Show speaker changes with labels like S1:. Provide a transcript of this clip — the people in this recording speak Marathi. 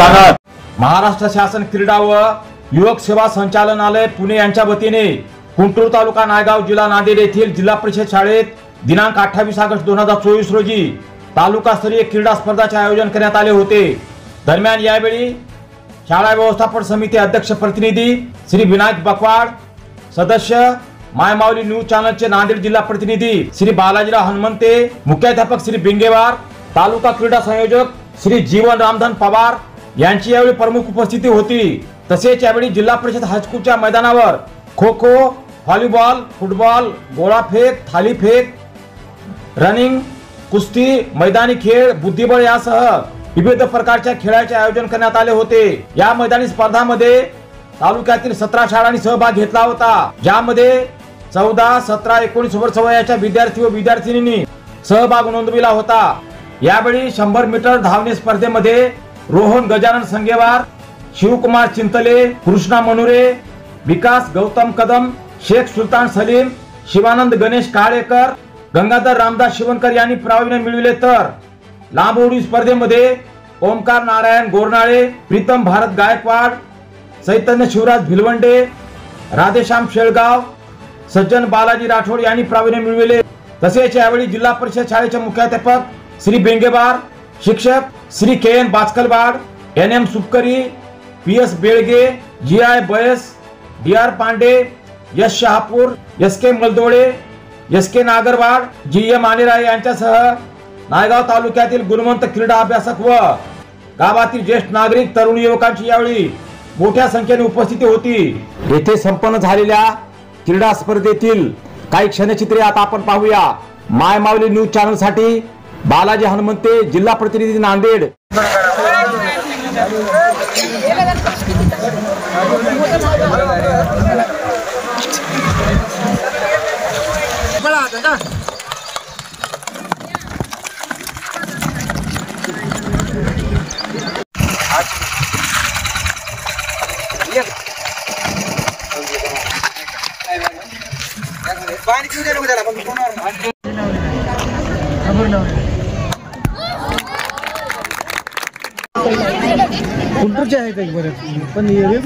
S1: चॅनल। महाराष्ट्र शासन क्रीडा व युवक सेवा संचालनालय पुणे यांच्या वतीने कुंटूर तालुका नायगाव जिल्हा नांदेड येथील जिल्हा परिषद शाळेत दिनांक 28 ऑगस्ट 2024 रोजी तालुकास्तरीय क्रीडा स्पर्धाचे आयोजन करण्यात आले होते। दरम्यान यावेळी शाळा व्यवस्थापन समिती अध्यक्ष प्रतिनिधी श्री विनायक बकवाड, सदस्य मायमाऊली न्यूज चॅनलचे नांदेड जिल्हा प्रतिनिधी श्री बालाजीराव हनुमंते, मुख्याध्यापक श्री बिंगेवार, तालुका क्रीडा संयोजक श्री जीवन रामधन पवार यांची यावेळी प्रमुख उपस्थिती होती। तसेच यावेळी जिल्हा परिषद हायस्कूलच्या मैदानावर खो खो, व्हॉलीबॉल, फुटबॉल, गोळाफेक, थालीफेक, रनिंग, कुस्ती, मैदानी खेळ, बुद्धिबळ यासह विविध प्रकारच्या खेळाचे आयोजन करण्यात आले होते। या मैदानी स्पर्धांमध्ये तालुक्यातील 17 शाळांनी सहभाग घेतला होता, ज्यामध्ये 14, 17, 19 वर्ष वयाच्या विद्यार्थी व विद्यार्थिनींनी सहभाग नोंदविला होता। यावेळी 100 मीटर धावणे स्पर्धेमध्ये रोहन गजानन संगेवार, शिवकुमार चिंतले, कृष्णा मनुरे, विकास गौतम कदम, शेख सुलतान सलीम, शिवानंद गणेश काळेकर, गंगाधर रामदास शिवनकर यांनी प्रावीण्य मिळविले, तर लांब उडी स्पर्धेमध्ये ओमकार नारायण गोरनाळे, प्रीतम भारत गायकवाड, चैतन्य शिवराज भिलवंडे, राधेश्याम शेळगाव, सज्जन बालाजी राठोड यांनी प्रावीण्य मिळविले। तसेच यावेळी जिल्हा परिषद शाळेचे मुख्याध्यापक श्री बेंगेवार, शिक्षक Shri K. N.. बाचकलवाड, एन.एम. सुपकरी, PS. Belge, GI. बयस, डी.आर. पांडे, यश शहापूर, एस.के. मलदोळे, एस.के. नागरवाड, जी.एम. आनेराय यांच्यासह नायगाव तालुक्यातील गुणवंत क्रीडा अभ्यासक व गावातील ज्येष्ठ नागरिक, तरुण युवकांची यावेळी मोठ्या संख्येने उपस्थिती होती। येथे संपन्न झालेल्या क्रीडा स्पर्धेतील काही क्षणचित्रे आता आपण पाहूया। मायमाऊली न्यूज चॅनल साठी बालाजी हनुमंते, जिल्हा प्रतिनिधी नांदेड।
S2: कुंटूरचे आहे काही बरं, पण वेगळं